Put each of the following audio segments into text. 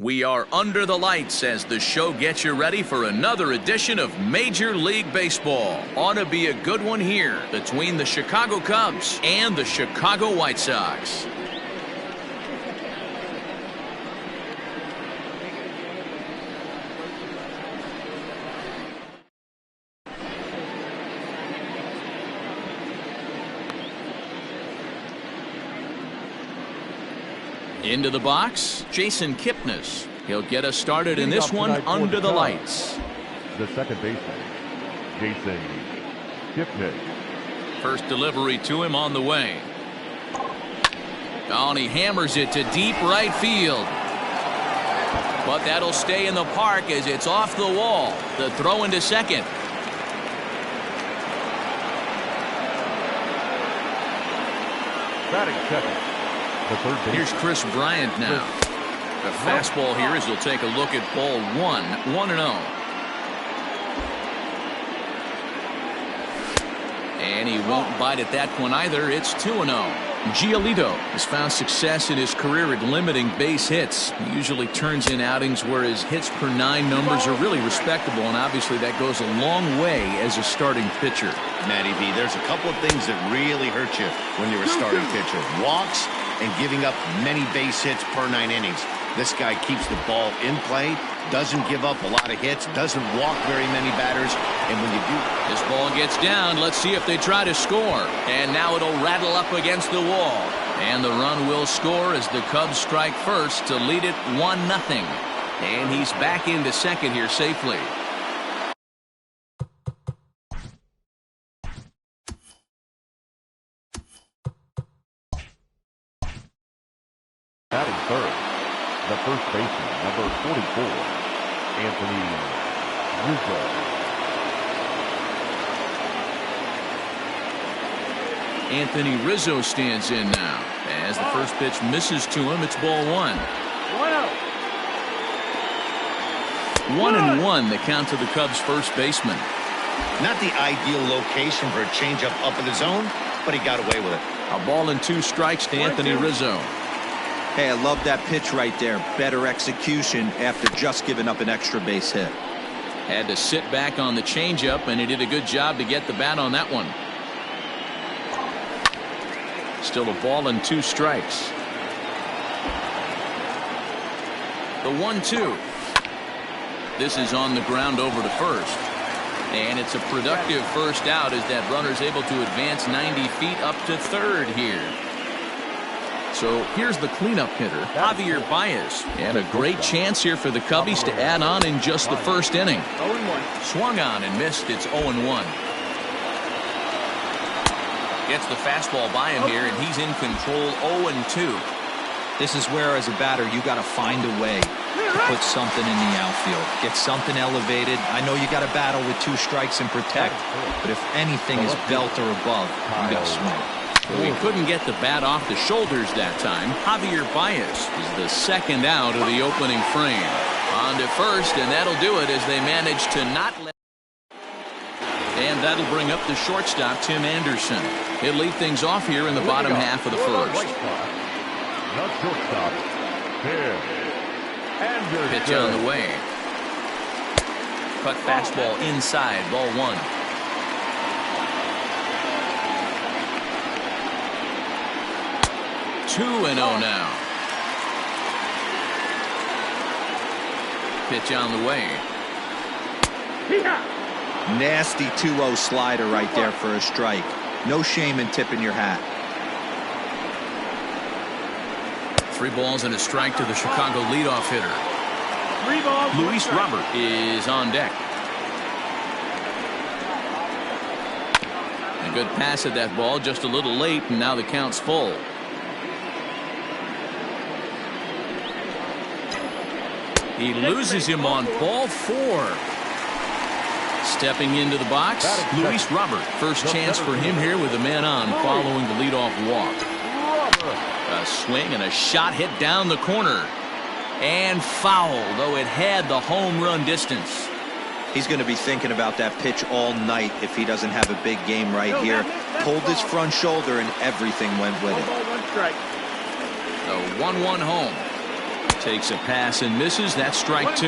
We are under the lights as the show gets you ready for another edition of Major League Baseball. Ought to be a good one here between the Chicago Cubs and the Chicago White Sox. Into the box, Jason Kipnis. He'll get us started in this one under the lights. The second baseman, Jason Kipnis. First delivery to him on the way. Oh, and he hammers it to deep right field. But that'll stay in the park as it's off the wall. The throw into second. Batting second. Here's Chris Bryant now. The fastball here as he'll take a look at ball 1-0. And he won't bite at that one either. It's 2-0. Giolito has found success in his career at limiting base hits. He usually turns in outings where his hits per 9 numbers are really respectable, and obviously that goes a long way as a starting pitcher. Matty B, there's a couple of things that really hurt you when you're a starting pitcher. Walks and giving up many base hits per 9 innings. This guy keeps the ball in play, doesn't give up a lot of hits, doesn't walk very many batters, and when you do... This ball gets down. Let's see if they try to score. And now it'll rattle up against the wall. And the run will score as the Cubs strike first to lead it 1-0. And he's back into second here safely. Batting third, the first baseman, number 44, Anthony Rizzo. Anthony Rizzo stands in now. As the first pitch misses to him, it's ball 1. 1-1 the count to the Cubs first baseman. Not the ideal location for a changeup up in the zone, but he got away with it. A ball and 2 strikes to Anthony Rizzo. Hey, I love that pitch right there. Better execution after just giving up an extra base hit. Had to sit back on the changeup, and he did a good job to get the bat on that one. Still a ball and 2 strikes. The 1-2. This is on the ground over to first. And it's a productive first out as that runner's able to advance 90 feet up to third here. So here's the cleanup hitter, Javier Baez. And a great chance here for the Cubbies to add on in just the first inning. 0-1. Swung on and missed. It's 0-1. Gets the fastball by him here, and he's in control. 0-2. This is where, as a batter, you got to find a way to put something in the outfield. Get something elevated. I know you got to battle with 2 strikes and protect, but if anything is belt or above, you got to swing. We couldn't get the bat off the shoulders that time. Javier Baez is the second out of the opening frame. On to first, and that'll do it as they manage to not let... And that'll bring up the shortstop, Tim Anderson. He'll lead things off here in the bottom half of the first. The shortstop, Tim Anderson. Pitch on the way. Cut fastball inside, ball 1. Two 2-0 now. Pitch on the way. Nasty 2-0 slider right there for a strike. No shame in tipping your hat. 3 balls and a strike to the Chicago leadoff hitter. 3 balls. Luis Robert is on deck. A good pass at that ball, just a little late, and now the count's full. He loses him on ball 4. Stepping into the box, Luis Robert. First chance for him here with a man on following the leadoff walk. A swing and a shot hit down the corner. And foul, though it had the home run distance. He's going to be thinking about that pitch all night if he doesn't have a big game right here. Pulled his front shoulder and everything went with it. The 1-1 home. Takes a pass and misses. That's strike 2.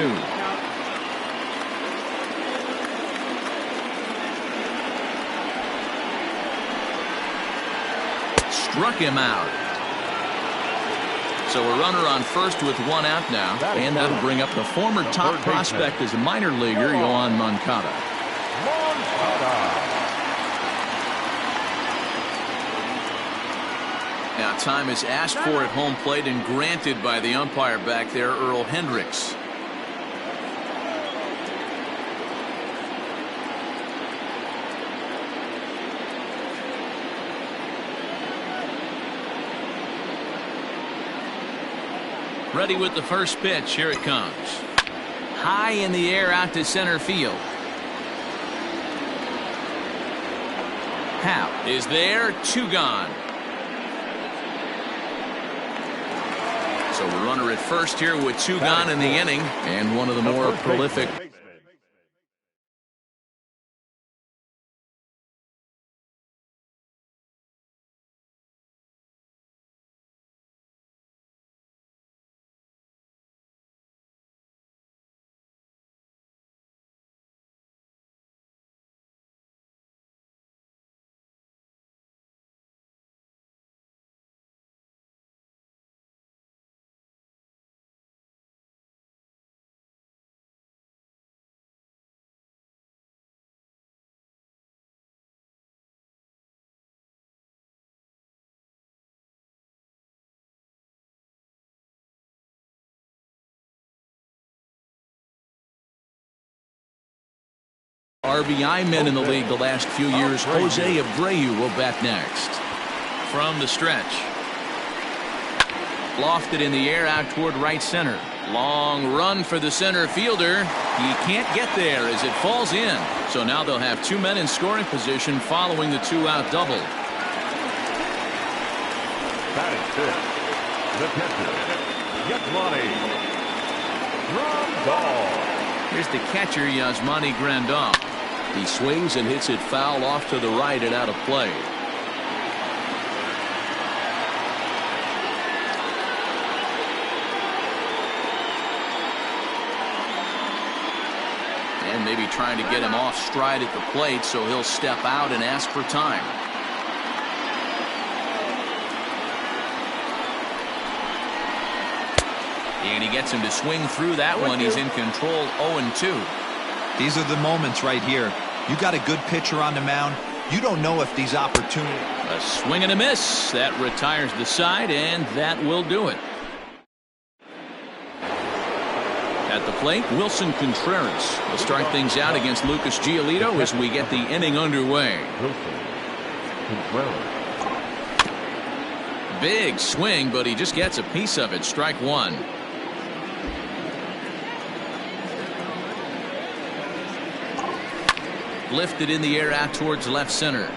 Struck him out. So a runner on first with 1 out now, and that'll bring up the former top prospect as a minor leaguer, Yoan Moncada. Now time is asked for at home plate and granted by the umpire back there, Earl Hendricks. Ready with the first pitch. Here it comes. High in the air out to center field. Happ is there. 2 gone. So a runner at first here with 2 gone in the inning, and one of the more prolific. RBI men in the league the last few years. Jose Abreu will bat next. From the stretch. Lofted in the air out toward right center. Long run for the center fielder. He can't get there as it falls in. So now they'll have 2 men in scoring position following the 2-out double. Batting fifth, the catcher, Yasmani Grandal. Here's the catcher, Yasmani Grandal. He swings and hits it foul off to the right and out of play. And maybe trying to get him off stride at the plate, so he'll step out and ask for time. And he gets him to swing through that one. He's in control. 0-2. These are the moments right here. You got a good pitcher on the mound. You don't know if these opportunities. A swing and a miss. That retires the side, and that will do it. At the plate, Wilson Contreras will start things out against Lucas Giolito as we get the inning underway. Big swing, but he just gets a piece of it. Strike 1. Lifted in the air out towards left center.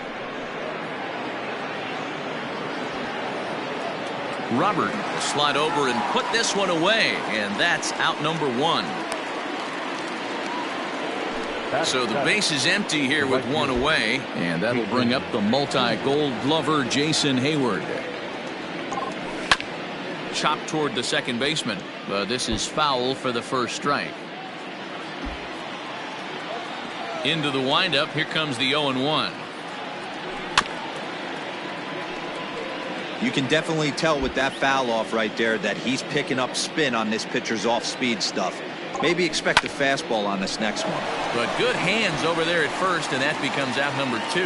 Robert will slide over and put this one away, and that's out number 1. So the base is empty here with 1 away, and that'll bring up the multi-gold glover Jason Hayward. Chopped toward the second baseman, but this is foul for the first strike. Into the windup. Here comes the 0-1. You can definitely tell with that foul off right there that he's picking up spin on this pitcher's off-speed stuff. Maybe expect a fastball on this next one. But good hands over there at first, and that becomes out number 2.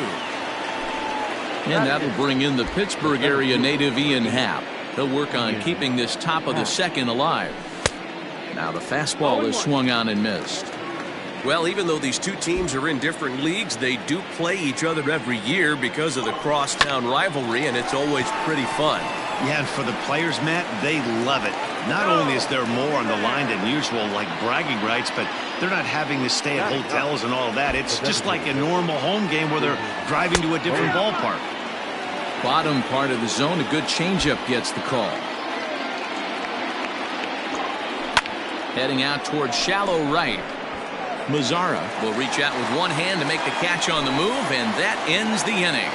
And that'll bring in the Pittsburgh area native Ian Happ. He'll work on keeping this top of the second alive. Now the fastball is swung on and missed. Well, even though these two teams are in different leagues, they do play each other every year because of the crosstown rivalry, and it's always pretty fun. Yeah, and for the players, Matt, they love it. Not only is there more on the line than usual, like bragging rights, but they're not having to stay at hotels and all of that. It's just like a normal home game where they're driving to a different ballpark. Bottom part of the zone, a good changeup gets the call. Heading out towards shallow right. Mazzara will reach out with one hand to make the catch on the move, and that ends the inning.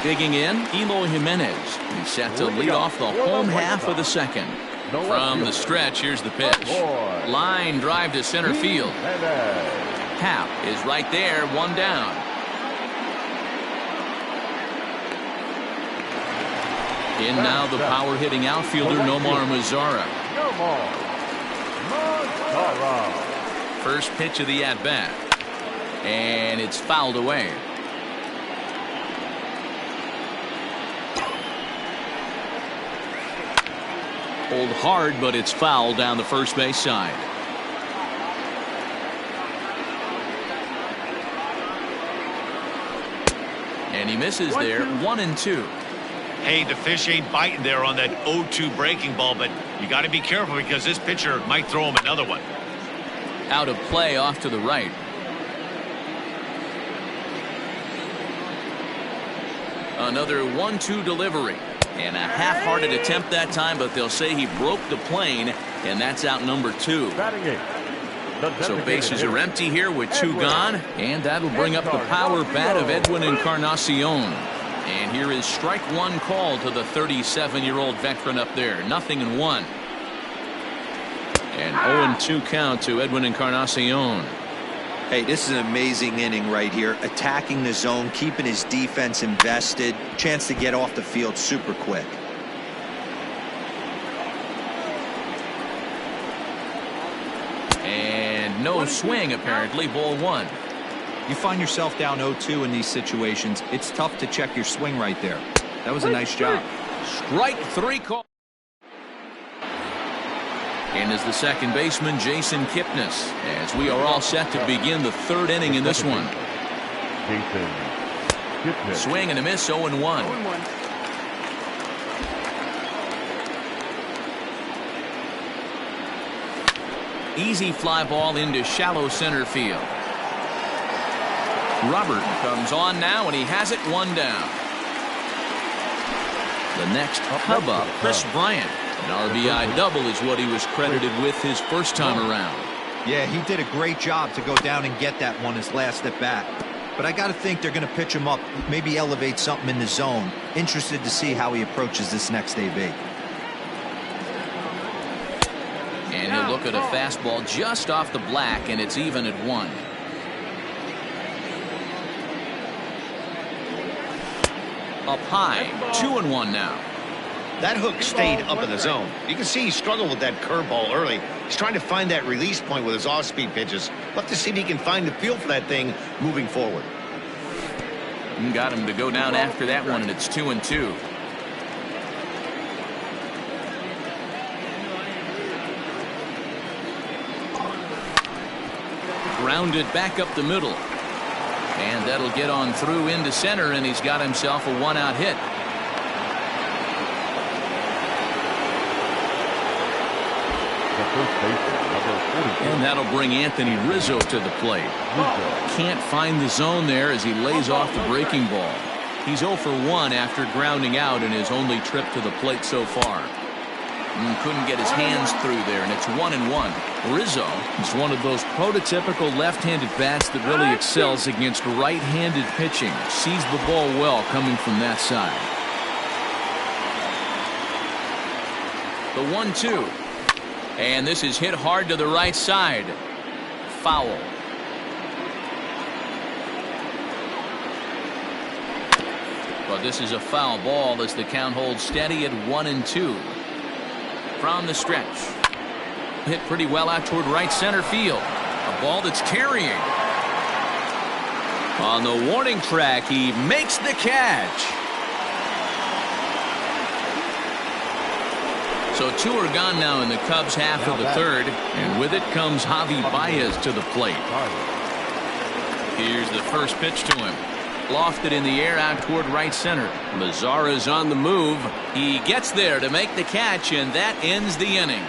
Digging in, Eloy Jimenez. He's set to lead off the home half of the second. From the stretch, here's the pitch. Line drive to center field. Hap is right there, one down. In now the power-hitting outfielder, Nomar Mazara. First pitch of the at-bat. And it's fouled away. Hold hard, but it's foul down the first base side. And he misses there, 1-2. Hey, the fish ain't biting there on that 0-2 breaking ball, but you got to be careful because this pitcher might throw him another one. Out of play off to the right. Another 1-2 delivery. And a half-hearted attempt that time, but they'll say he broke the plane, and that's out number 2. So bases are empty here with 2 gone, and that'll bring up the power bat of Edwin Encarnacion. And here is strike 1 call to the 37-year-old veteran up there. 0-1. And 0-2 count to Edwin Encarnacion. Hey, this is an amazing inning right here. Attacking the zone, keeping his defense invested. Chance to get off the field super quick. And no swing, apparently. Ball 1. You find yourself down 0-2 in these situations. It's tough to check your swing right there. That was a nice job. Strike 3 call. And is the second baseman, Jason Kipnis, as we are all set to begin the 3rd inning in this one. Swing and a miss, 0-1. Easy fly ball into shallow center field. Robert comes on now, and he has it, 1 down. The next Cub up, Chris Bryant. An RBI double is what he was credited with his first time around. Yeah, he did a great job to go down and get that one his last at bat. But I got to think they're going to pitch him up, maybe elevate something in the zone. Interested to see how he approaches this next AB. And he'll look at a fastball just off the black, and it's even at 1. Up high, 2-1 now. That hook stayed up in the zone. You can see he struggled with that curveball early. He's trying to find that release point with his off-speed pitches. Love to see if he can find the feel for that thing moving forward. Got him to go down after that one, and it's 2-2. Grounded back up the middle. And that'll get on through into center, and he's got himself a 1-out hit. And that'll bring Anthony Rizzo to the plate. Can't find the zone there as he lays off the breaking ball. He's 0 for 1 after grounding out in his only trip to the plate so far. Couldn't get his hands through there, and it's 1-1. Rizzo is one of those prototypical left-handed bats that really excels against right-handed pitching. Sees the ball well coming from that side. The 1-2. And this is hit hard to the right side. Foul. But this is a foul ball as the count holds steady at 1-2. From the stretch. Hit pretty well out toward right center field. A ball that's carrying. On the warning track, he makes the catch. So 2 are gone now in the Cubs half of the 3rd, and with it comes Javi Baez to the plate. Here's the first pitch to him. Lofted in the air out toward right center. Mazara's on the move. He gets there to make the catch, and that ends the inning.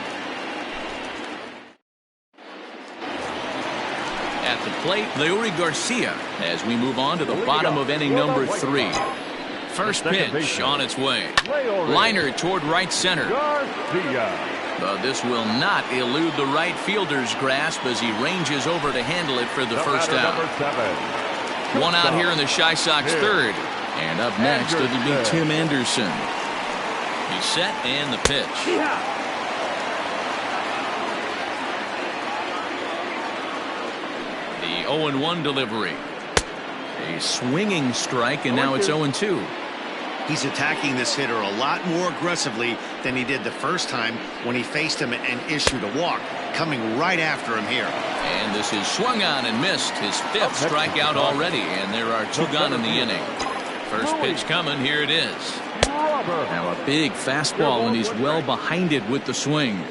At the plate, Leury Garcia, as we move on to the bottom of inning number 3. First pitch on its way. Liner toward right center. But this will not elude the right fielder's grasp as he ranges over to handle it for the first out. 1 out here in the Chi Sox 3rd. And up next, it'll be Tim Anderson. He's set and the pitch. The 0-1 delivery. A swinging strike, and now it's 0-2. He's attacking this hitter a lot more aggressively than he did the first time when he faced him and issued a walk, coming right after him here. And this is swung on and missed, his fifth strikeout already, and there are 2 gone in the inning. First pitch coming, here it is. Now a big fastball, and he's well behind it with the swing.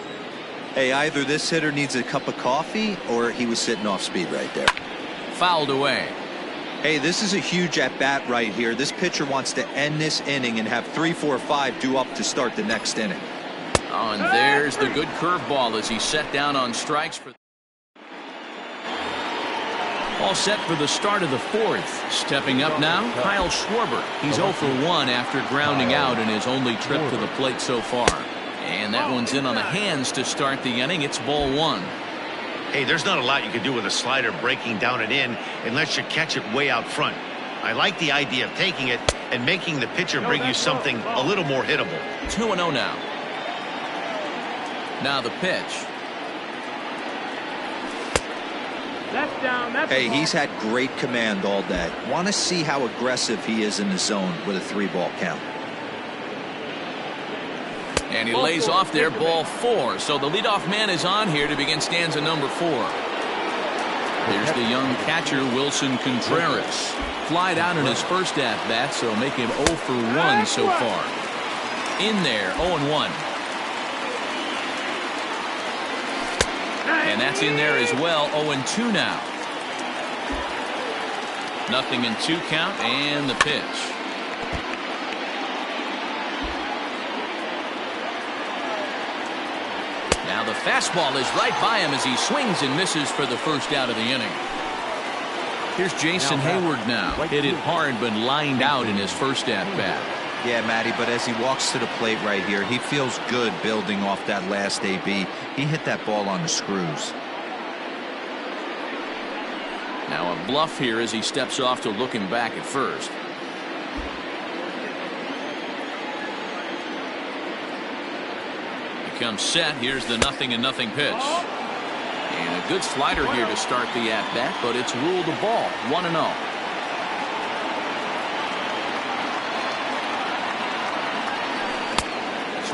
Hey, either this hitter needs a cup of coffee or he was sitting off speed right there. Fouled away. Hey, this is a huge at-bat right here. This pitcher wants to end this inning and have 3, 4, 5 due up to start the next inning. Oh, and there's the good curveball as he set down on strikes. All set for the start of the 4th. Stepping up now, Kyle Schwarber. He's 0 for 1 after grounding out in his only trip to the plate so far. And that one's in on the hands to start the inning. It's ball 1. Hey, there's not a lot you can do with a slider breaking down and in unless you catch it way out front. I like the idea of taking it and making the pitcher bring you something a little more hittable. 2-0 now. Now the pitch. That's down. That's Hey, he's had great command all day. Want to see how aggressive he is in the zone with a 3-ball count. And he lays off there, ball 4. So the leadoff man is on here to begin stanza number 4. Here's the young catcher, Wilson Contreras. Flied out in his first at-bat, so make him 0 for 1 so far. In there, 0-1. And that's in there as well, 0-2 now. 0-2 count, and the pitch. Now the fastball is right by him as he swings and misses for the first out of the inning. Here's Jason Hayward now. Hit it hard but lined out in his first at-bat. Yeah, Matty, but as he walks to the plate right here, he feels good building off that last AB. He hit that ball on the screws. Now a bluff here as he steps off to looking back at first. He comes set. Here's the 0-0 pitch. And a good slider here to start the at-bat, but it's ruled a ball. 1-0.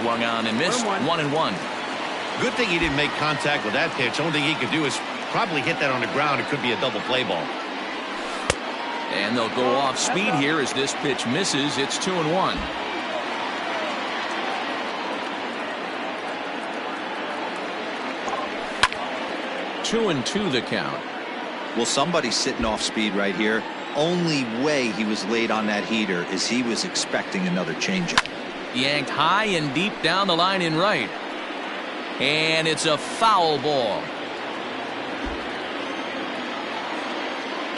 Swung on and missed. 1-1. Good thing he didn't make contact with that pitch. Only thing he could do is probably hit that on the ground. It could be a double play ball. And they'll go off speed here as this pitch misses. It's 2-1. Two and 2 the count. Well, somebody's sitting off speed right here. Only way he was late on that heater is he was expecting another changeup. Yanked high and deep down the line in right. And it's a foul ball.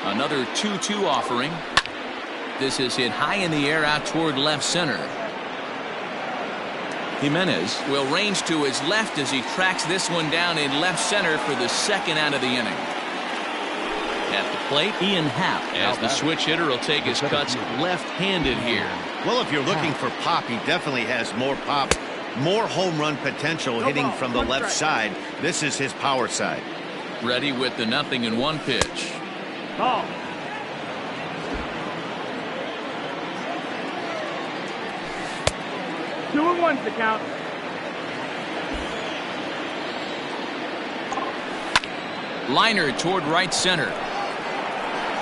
Another 2-2 offering. This is hit high in the air out toward left center. Jimenez will range to his left as he tracks this one down in left center for the second out of the inning. At the plate, Ian Happ, as the switch hitter, will take his cuts left-handed here. Well, if you're looking for pop, he definitely has more pop, more home run potential hitting from the left side. This is his power side. Ready with the 0-1 pitch. ball. 2-1's the count. Liner toward right center.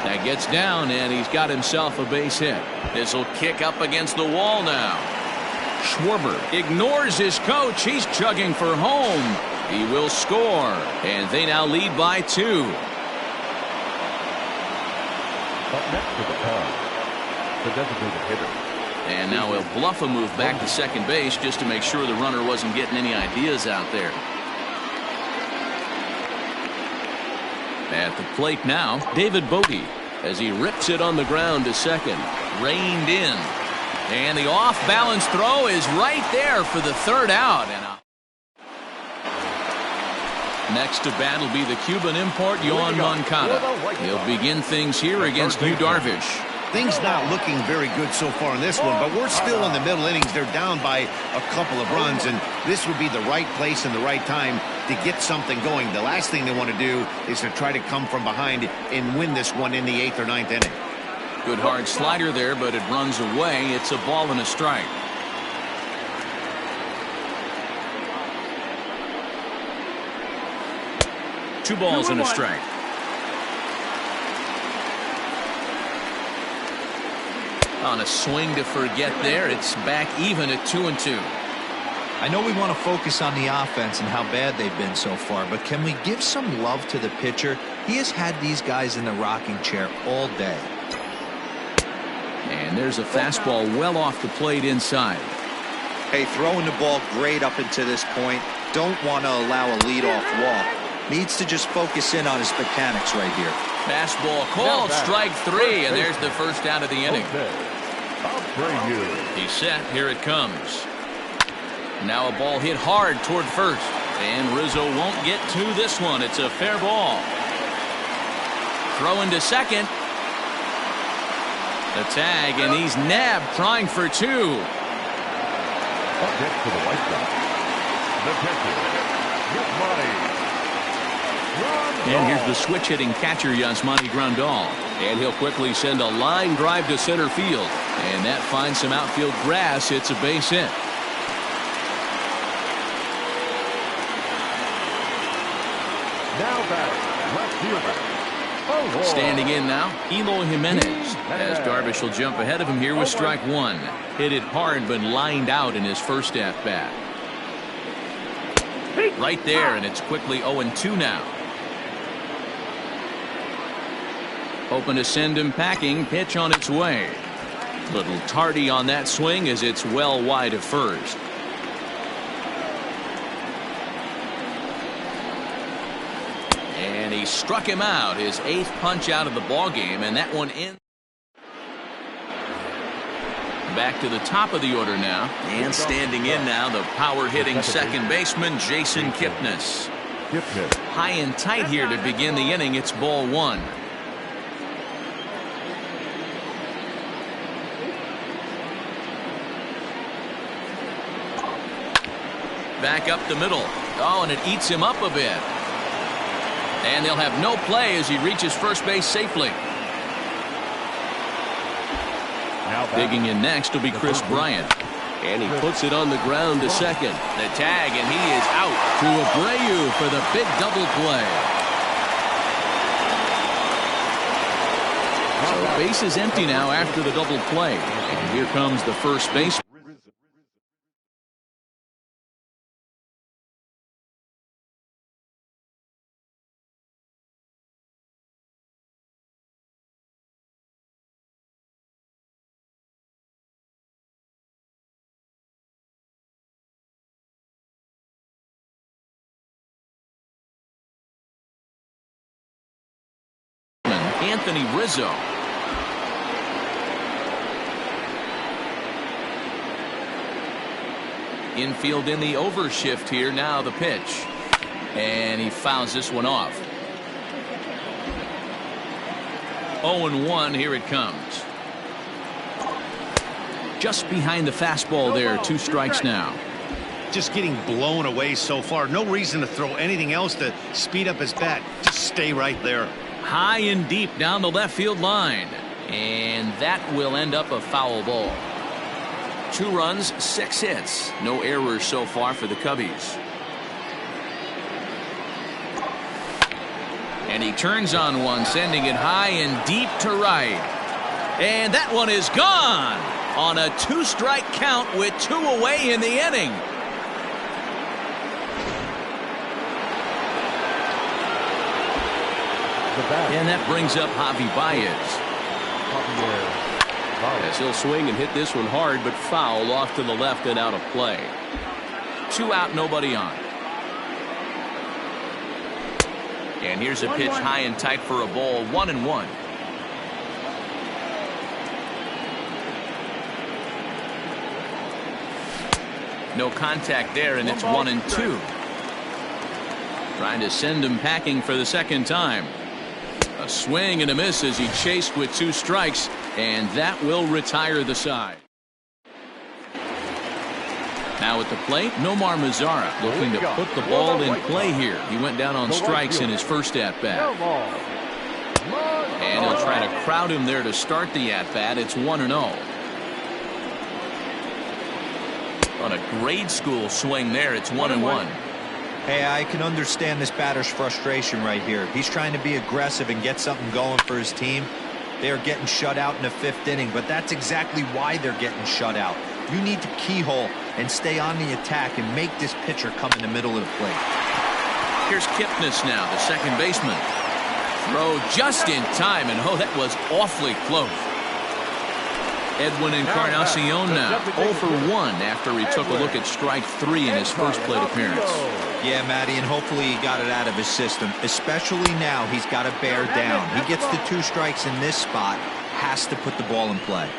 That gets down, and he's got himself a base hit. This will kick up against the wall now. Schwarber ignores his coach. He's chugging for home. He will score, and they now lead by 2. Up next to the pond, the designated hitter. And now he'll bluff a move back to second base just to make sure the runner wasn't getting any ideas out there. At the plate now, David Bodie, as he rips it on the ground to second. Reined in. And the off-balance throw is right there for the third out. And next to bat will be the Cuban import, Yohan Moncada. He'll begin things here against Yu Darvish. Things not looking very good so far in this one, but we're still in the middle innings. They're down by a couple of runs, and this would be the right place and the right time to get something going. The last thing they want to do is to try to come from behind and win this one in the 8th or 9th inning. Good hard slider there, but it runs away. It's a ball and a strike. Two balls and a strike. On a swing to forget there, it's back even at 2-2. I know we want to focus on the offense and how bad they've been so far, but can we give some love to the pitcher? He has had these guys in the rocking chair all day. And there's a fastball well off the plate inside. Hey, throwing the ball great up until this point. Don't want to allow a leadoff walk. Needs to just focus in on his mechanics right here. Fastball called, strike 3, and there's the first out of the inning. He's set, here it comes. Now a ball hit hard toward first, and Rizzo won't get to this one. It's a fair ball. Throwing to second. The tag, and he's nabbed, trying for 2. Up next to the White Sox, the pitcher, And here's the switch-hitting catcher, Yasmani Grandal. And he'll quickly send a line drive to center field. And that finds some outfield grass. It's a base hit. Now batting, left fielder. Standing in now, Eloy Jimenez, as Darvish will jump ahead of him here with strike 1. Hit it hard, but lined out in his first at-bat. Right there, and it's quickly 0-2 now. Hoping to send him packing. Pitch on its way. Little tardy on that swing as it's well wide of first. And he struck him out, his 8th punch out of the ball game, and that one in. Back to the top of the order now, and standing in now, the power-hitting second baseman Jason Kipnis. High and tight here to begin the inning. It's ball 1. Back up the middle. Oh, and it eats him up a bit. And they'll have no play as he reaches first base safely. Digging in next will be Chris Bryant. And he puts it on the ground to second. The tag, and he is out. To Abreu for the big double play. So base is empty now after the double play. And here comes the first base. Anthony Rizzo. Infield in the overshift here. Now the pitch. And he fouls this one off. 0-1. Here it comes. Just behind the fastball there. 2 strikes now. Just getting blown away so far. No reason to throw anything else to speed up his bat. Just stay right there. High and deep down the left field line. And that will end up a foul ball. 2 runs, 6 hits. No errors so far for the Cubbies. And he turns on one, sending it high and deep to right. And that one is gone on a 2-strike count with 2 away in the inning. And that brings up Javi Baez. As he'll swing and hit this one hard, but foul off to the left and out of play. 2 out, nobody on. And here's a pitch high and tight for a ball. 1-1. No contact there, and it's 1-2. Trying to send him packing for the second time. A swing and a miss as he chased with 2 strikes. And that will retire the side. Now at the plate, Nomar Mazara looking to put the ball in play here. He went down on strikes in his first at-bat. And he'll try to crowd him there to start the at-bat. It's 1-0. On a grade school swing there, it's 1-1. Hey, I can understand this batter's frustration right here. He's trying to be aggressive and get something going for his team. They are getting shut out in the 5th inning, but that's exactly why they're getting shut out. You need to keyhole and stay on the attack and make this pitcher come in the middle of the plate. Here's Kipnis now, the second baseman. Throw just in time, and oh, that was awfully close. Edwin Encarnacion now 0 for 1 after he took a look at strike 3 in his first plate appearance. Yeah, Matty, and hopefully he got it out of his system. Especially now, he's got to bear down. He gets the 2 strikes in this spot, has to put the ball in play.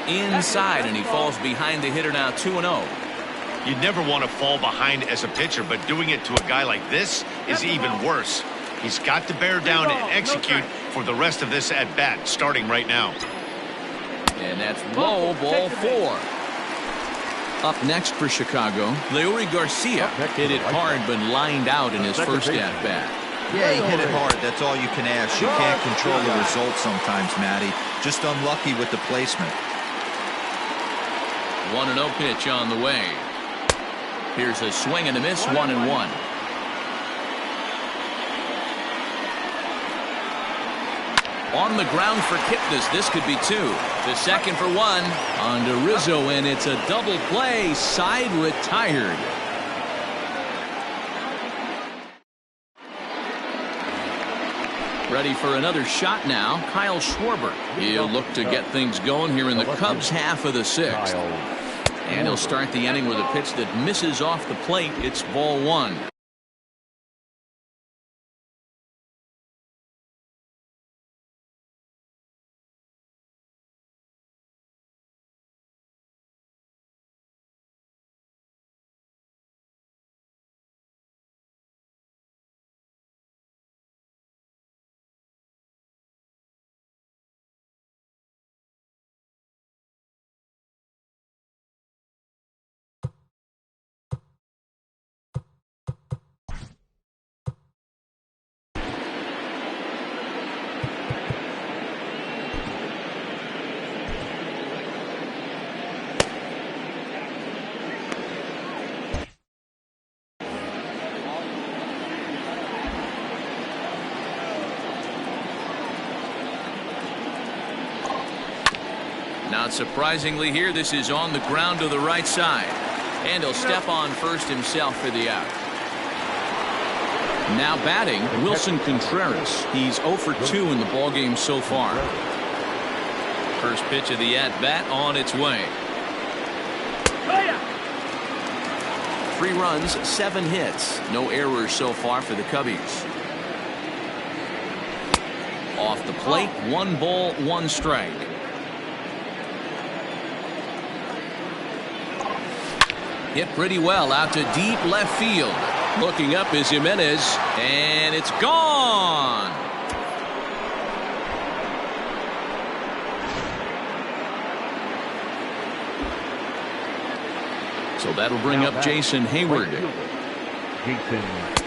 Inside, and he falls behind the hitter now, 2-0. You'd never want to fall behind as a pitcher, but doing it to a guy like this is even worse. He's got to bear down and execute for the rest of this at-bat, starting right now. And that's low, ball 4. Up next for Chicago, Leury Garcia hit it hard but lined out in his first at-bat. Yeah, he hit it hard. That's all you can ask. You can't control the result sometimes, Matty. Just unlucky with the placement. 1-0 pitch on the way. Here's a swing and a miss, 1-1. On the ground for Kipnis. This could be 2. The second for 1 on to Rizzo, and it's a double play. Side retired. Ready for another shot now, Kyle Schwarber. He'll look to get things going here in the Cubs' half of the 6th. And he'll start the inning with a pitch that misses off the plate. It's ball 1. Not surprisingly here, this is on the ground to the right side. And he'll step on first himself for the out. Now batting, Wilson Contreras. He's 0 for 2 in the ballgame so far. First pitch of the at-bat on its way. 3 runs, 7 hits. No errors so far for the Cubbies. Off the plate, 1 ball, 1 strike. Hit pretty well out to deep left field. Looking up is Jimenez, and it's gone. So that'll bring up Jason Hayward.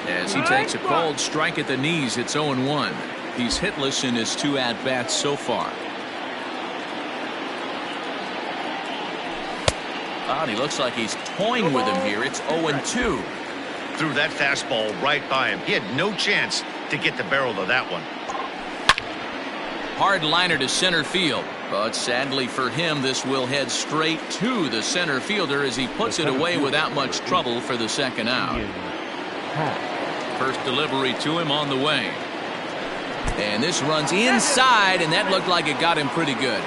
As he takes a called strike at the knees, it's 0-1. He's hitless in his 2 at-bats so far. And he looks like he's toying with him here. It's 0-2. Threw that fastball right by him. He had no chance to get the barrel of that one. Hard liner to center field. But sadly for him, this will head straight to the center fielder as he puts it away without much trouble for the second out. First delivery to him on the way. And this runs inside, and that looked like it got him pretty good.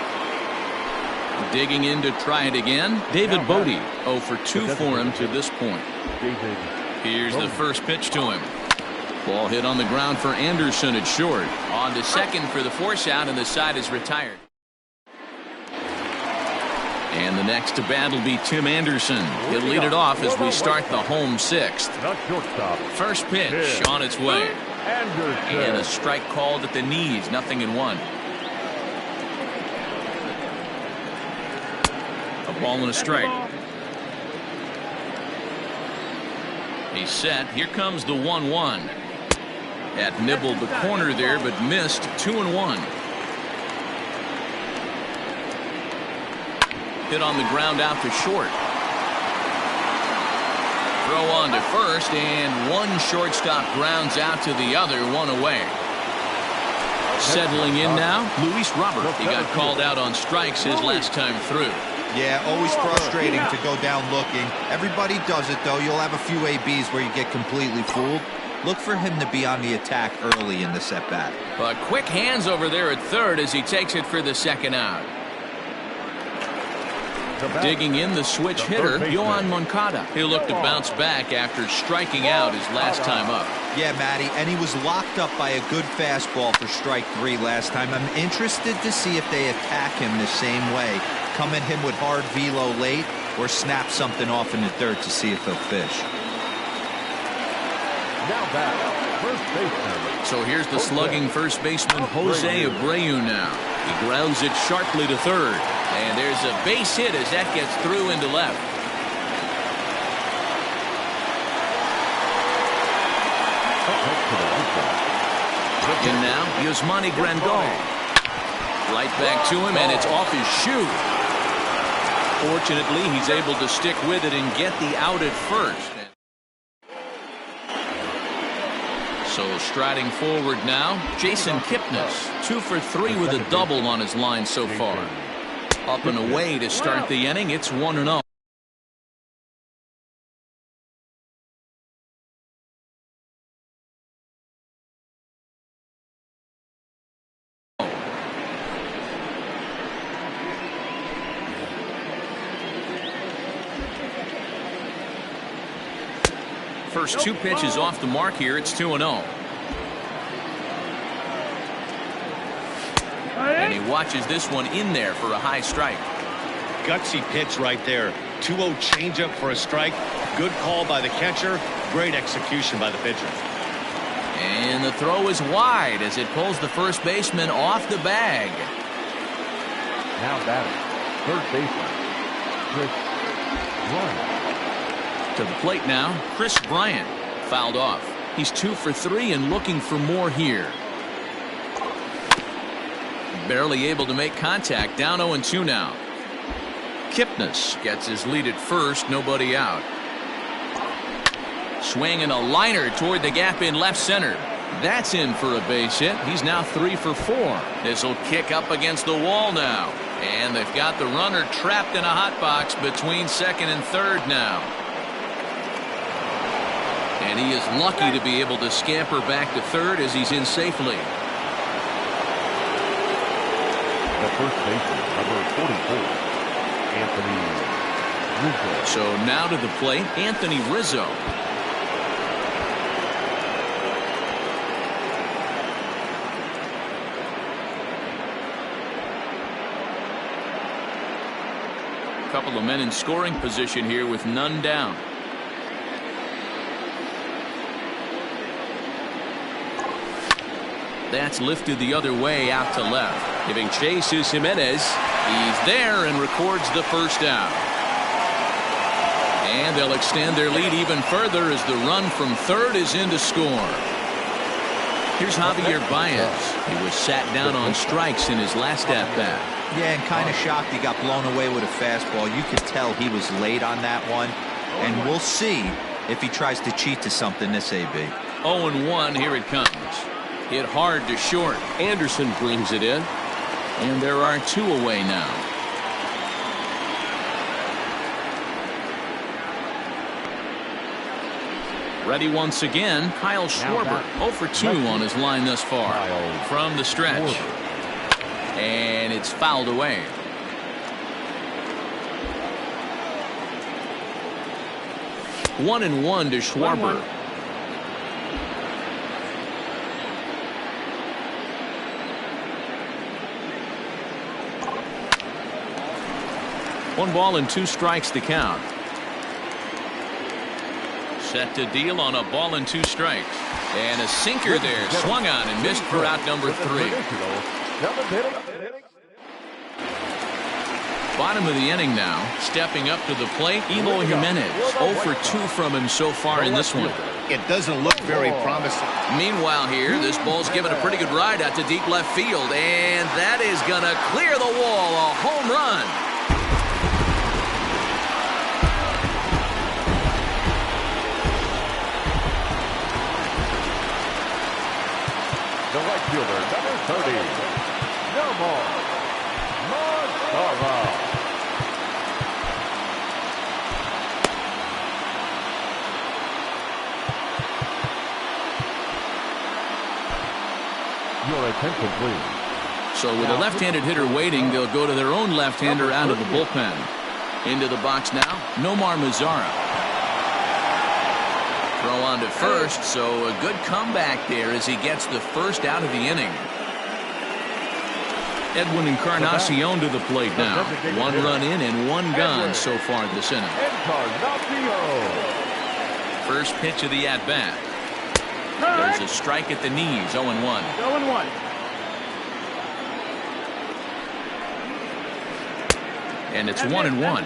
Digging in to try it again, David Bodie. 0 for 2 for him to this point. Here's the first pitch to him. Ball hit on the ground for Anderson at short. On to second for the force out, and the side is retired. And the next to bat will be Tim Anderson. He'll lead it off as we start the home 6th. First pitch on its way. And a strike called at the knees, 0-1. Ball and a strike. He's set. Here comes the 1-1. Had nibbled the corner there, but missed. 2-1. Hit on the ground out to short. Throw on to first, and one shortstop grounds out to the other, one away. Settling in now, Luis Robert. He got called out on strikes his last time through. Yeah, always frustrating to go down looking. Everybody does it, though. You'll have a few ABs where you get completely fooled. Look for him to be on the attack early in the at-bat. But quick hands over there at third as he takes it for the second out. Digging in the switch hitter, Yohan Moncada. He'll look to bounce back after striking out his last time up. Yeah, Matty, and he was locked up by a good fastball for strike 3 last time. I'm interested to see if they attack him the same way. Come at him with hard velo late or snap something off in the dirt to see if he'll fish. Now back, first baseman. So here's the slugging first baseman Jose Abreu now. He grounds it sharply to third. And there's a base hit as that gets through into left. And now, Yasmani Grandal. Right back to him, and it's off his shoe. Fortunately, he's able to stick with it and get the out at first. So striding forward now, Jason Kipnis. 2 for 3 with a double on his line so far. Up and away to start the inning. It's 1-0. First 2 pitches off the mark here. It's 2-0. And he watches this one in there for a high strike. Gutsy pitch right there. 2-0 changeup for a strike. Good call by the catcher. Great execution by the pitcher. And the throw is wide as it pulls the first baseman off the bag. Now batting, third baseman, Chris Bryant. To the plate now, Chris Bryant. Fouled off. He's 2 for 3 and looking for more here. Barely able to make contact. Down 0-2 now. Kipnis gets his lead at first. Nobody out. Swinging a liner toward the gap in left center. That's in for a base hit. He's now 3 for 4. This will kick up against the wall now. And they've got the runner trapped in a hot box between second and third now. And he is lucky to be able to scamper back to third as he's in safely. The first baseman, number 44, Anthony Rizzo. So now to the plate, Anthony Rizzo. A couple of men in scoring position here with none down. That's lifted the other way out to left. Giving chase is Jimenez. He's there and records the first out. And they'll extend their lead even further as the run from third is in to score. Here's Javier Baez. He was sat down on strikes in his last at-bat. Yeah, and kind of shocked he got blown away with a fastball. You could tell he was late on that one. And we'll see if he tries to cheat to something this AB. 0-1, here it comes. Hit hard to short. Anderson brings it in. And there are 2 away now. Ready once again, Kyle Schwarber. 0 for 2 on his line thus far. From the stretch. And it's fouled away. One and one to Schwarber. One ball and 2 strikes to count. Set to deal on a ball and 2 strikes. And a sinker there. Swung on and missed for out number 3. Bottom of the inning now. Stepping up to the plate, Eloy Jimenez. 0 for 2 from him so far in this one. It doesn't look very promising. Meanwhile here, this ball's given a pretty good ride out to deep left field, and that is going to clear the wall. A home run. The right fielder, number 30, Nomar Mazara. Your attention, please. So with a left-handed hitter waiting, they'll go to their own left-hander out of the bullpen. Into the box now, Nomar Mazara. Throw on to first, so a good comeback there as he gets the first out of the inning. Edwin Encarnacion to the plate now. 1 run in and 1 gone so far this inning. First pitch of the at-bat. There's a strike at the knees, 0-1. 0-1. And it's 1-1.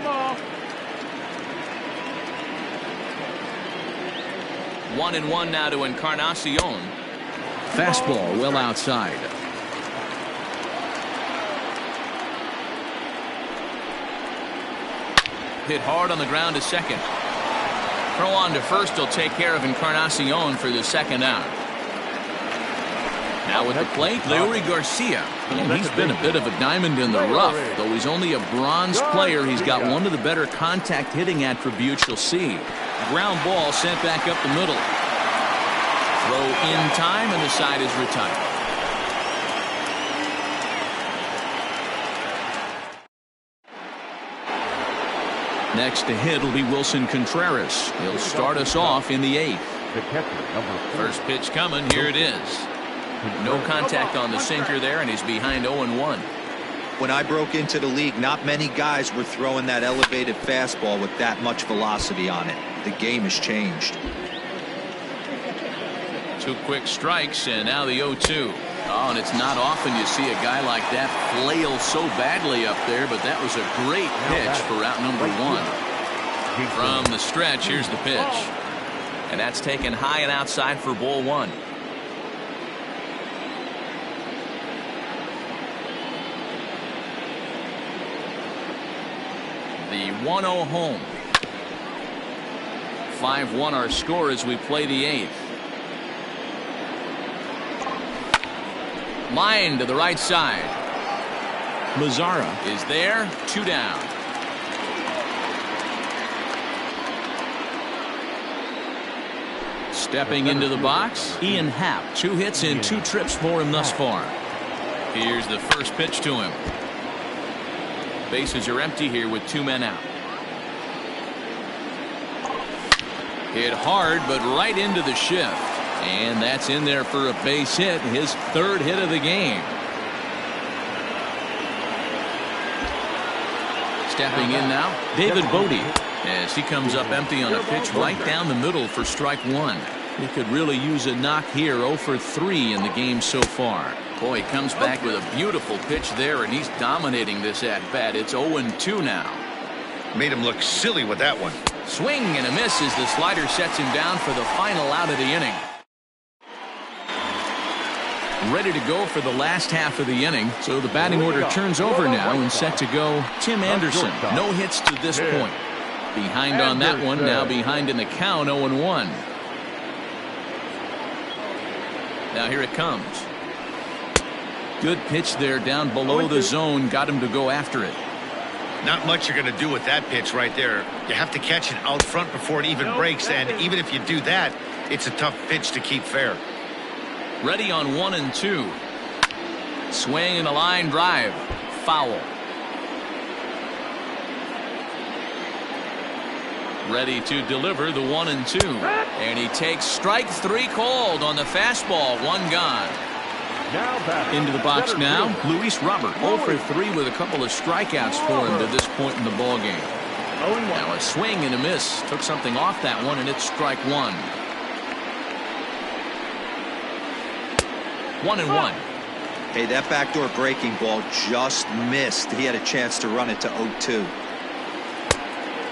1-1 now to Encarnacion. Fastball well outside. Hit hard on the ground to second. Throw on to first will take care of Encarnacion for the second out. Now with the plate, Leury Garcia. And he's been a bit of a diamond in the rough. Though he's only a bronze player, he's got one of the better contact hitting attributes you'll see. Ground ball sent back up the middle. Throw in time, and the side is retired. Next to hit will be Wilson Contreras. He'll start us off in the 8th. First pitch coming. Here it is. No contact on the sinker there, and he's behind 0-1. When I broke into the league, not many guys were throwing that elevated fastball with that much velocity on it. The game has changed. 2 quick strikes, and now the 0-2. Oh, and it's not often you see a guy like that flail so badly up there, but that was a great pitch for out number 1. From the stretch, here's the pitch. And that's taken high and outside for ball 1. The 1-0 home. 5-1 our score as we play the 8th. Line to the right side. Mazara is there. 2 down. Stepping into the box, Ian Happ. 2 hits and 2 trips for him thus far. Here's the first pitch to him. Bases are empty here with 2 men out. Hit hard, but right into the shift. And that's in there for a base hit, his 3rd hit of the game. Stepping in now, David Bodie, as he comes up empty on a pitch right down the middle for strike 1. He could really use a knock here. 0 for 3 in the game so far. Boy, he comes back with a beautiful pitch there, and he's dominating this at-bat. It's 0-2 now. Made him look silly with that one. Swing and a miss as the slider sets him down for the final out of the inning. Ready to go for the last half of the inning, so the batting order turns over now and set to go Tim Anderson. No hits to this point. Behind on that one, now behind in the count, 0-1. Now here it comes. Good pitch there down below the zone, got him to go after it. Not much you're going to do with that pitch right there. You have to catch it out front before it even breaks, and even if you do that, it's a tough pitch to keep fair. Ready on 1-2. Swing and a line drive. Foul. Ready to deliver the 1-2. And he takes strike 3 called on the fastball. 1 gone. Into the box now, Luis Robert. 0 for 3 with a couple of strikeouts for him to this point in the ballgame. Now a swing and a miss. Took something off that one, and it's strike 1. 1-1. Hey, that backdoor breaking ball just missed. He had a chance to run it to 0-2.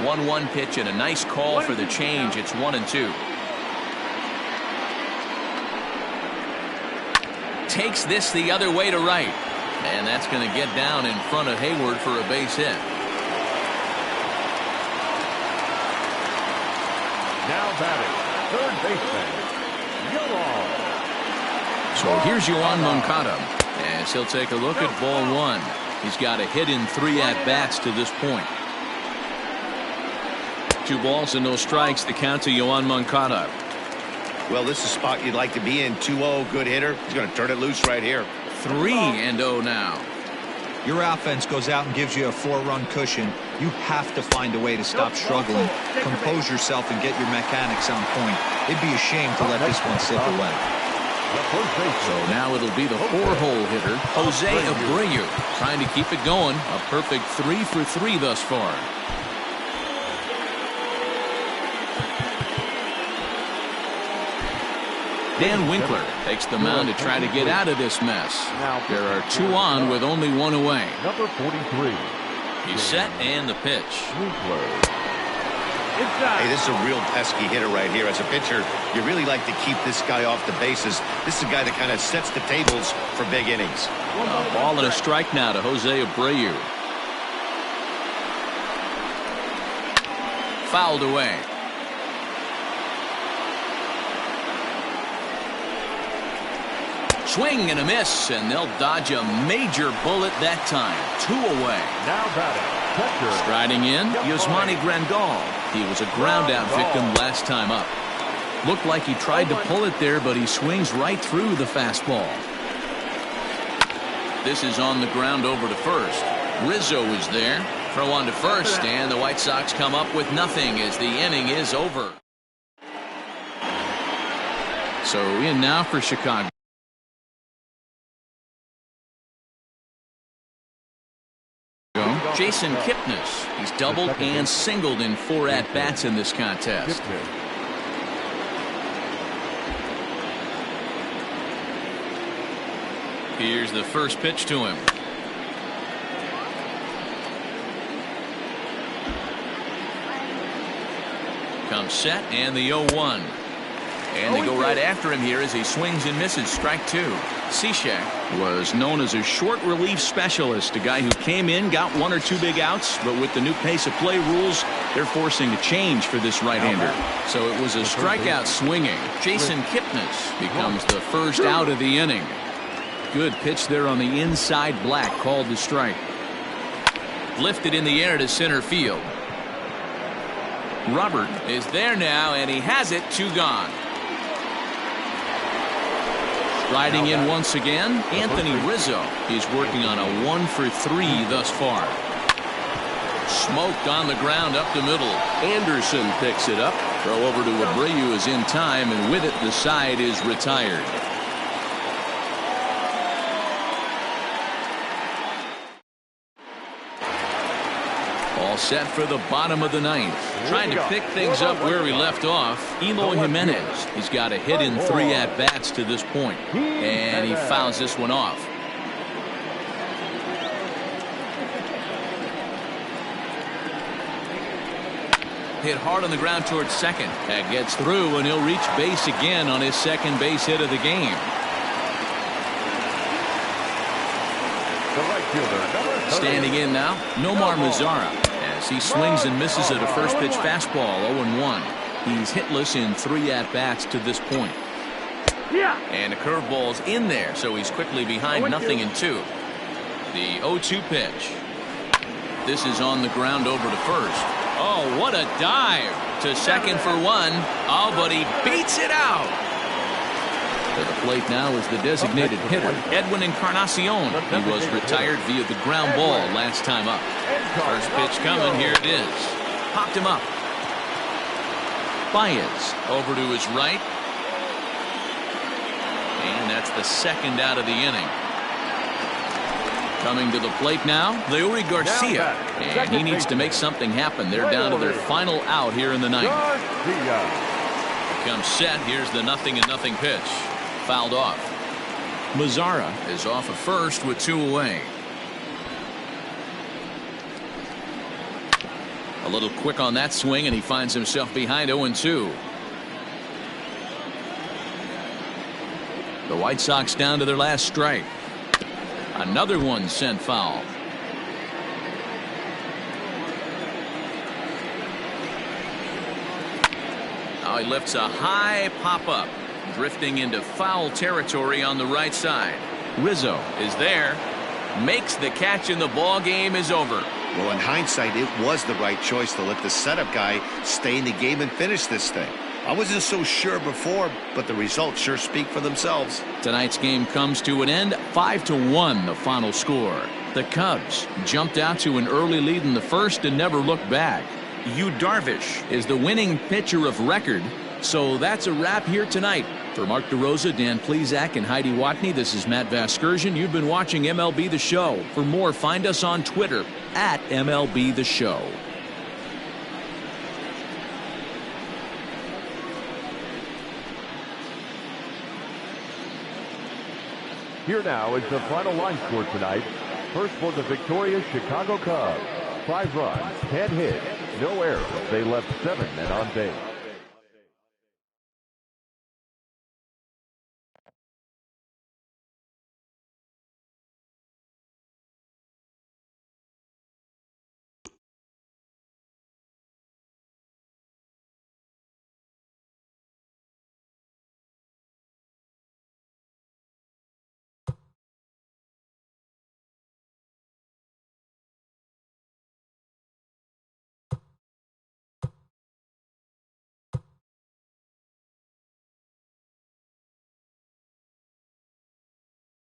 1-1 pitch and a nice call for the change. It's 1-2. Takes this the other way to right. And that's going to get down in front of Hayward for a base hit. Now batting, third baseman, Yoan. So here's Yoan Moncada, as he'll take a look at ball one. He's got a hit in 3 at-bats to this point. 2 balls and no strikes. The count to Yoan Moncada. Well, this is a spot you'd like to be in. 2-0, good hitter. He's going to turn it loose right here. 3-0 now. Your offense goes out and gives you a 4-run cushion. You have to find a way to stop struggling. Compose yourself and get your mechanics on point. It'd be a shame to let this one slip away. So now it'll be the 4-hole hitter, Jose Abreu, trying to keep it going. A perfect 3 for 3 thus far. Dan Winkler takes the mound to try to get out of this mess. There are 2 on with only 1 away. Number 43. He's set and the pitch. Hey, this is a real pesky hitter right here. As a pitcher, you really like to keep this guy off the bases. This is a guy that kind of sets the tables for big innings. A ball and a strike now to Jose Abreu. Fouled away. Swing and a miss, and they'll dodge a major bullet that time. 2 away. Now batting, catcher. Striding in, Yasmani Grandal. He was a ground-out victim last time up. Looked like he tried to pull it there, but he swings right through the fastball. This is on the ground over to first. Rizzo is there. Throw on to first, and the White Sox come up with nothing as the inning is over. So in now for Chicago. Jason Kipnis. He's doubled and singled in 4 at-bats in this contest. Here's the first pitch to him. Comes set and the 0-1. And they go right after him here as he swings and misses. Strike 2. Cishek was known as a short relief specialist, a guy who came in, got 1 or 2 big outs, but with the new pace of play rules, they're forcing a change for this right-hander. So it was a strikeout swinging. Jason Kipnis becomes the first out of the inning. Good pitch there on the inside black, called the strike. Lifted in the air to center field. Robert is there now, and he has it. 2 gone. Riding in once again, Anthony Rizzo. He's working on a 1 for 3 thus far. Smoked on the ground up the middle. Anderson picks it up. Throw over to Abreu is in time, and with it the side is retired. All set for the bottom of the 9th. Trying to pick things up where we left off. Eloy Jimenez. He's got a hit in 3 at-bats to this point. And he fouls this one off. Hit hard on the ground towards second. That gets through, and he'll reach base again on his second base hit of the game. Standing in now, Nomar Mazara, as he swings and misses at a first pitch fastball. 0-1. He's hitless in 3 at-bats to this point. And a curveball's in there, so he's quickly behind 0-2. The 0-2 pitch. This is on the ground over to first. Oh, what a dive to second for 1. Oh, but he beats it out. To the plate now is the designated hitter, Edwin Encarnacion. He was retired via the ground ball last time up. First pitch coming. Here it is. Popped him up. Baez over to his right. And that's the second out of the inning. Coming to the plate now, Leury Garcia. And he needs to make something happen. They're down to their final out here in the 9th. Comes set. Here's the 0-0 pitch. Fouled off. Mazzara is off at first with 2 away. A little quick on that swing, and he finds himself behind 0-2. The White Sox down to their last strike. Another one sent foul. Now he lifts a high pop-up, drifting into foul territory on the right side. Rizzo is there, makes the catch, and the ball game is over. Well, in hindsight, it was the right choice to let the setup guy stay in the game and finish this thing. I wasn't so sure before, but the results sure speak for themselves. Tonight's game comes to an end, 5-1 the final score. The Cubs jumped out to an early lead in the first and never looked back. Yu Darvish is the winning pitcher of record. So that's a wrap here tonight. For Mark DeRosa, Dan Plesac, and Heidi Watney, this is Matt Vasgersian. You've been watching MLB The Show. For more, find us on Twitter at MLB The Show. Here now is the final line score tonight. First for the victorious Chicago Cubs. 5 runs, 10 hits, no errors. They left 7 men on base.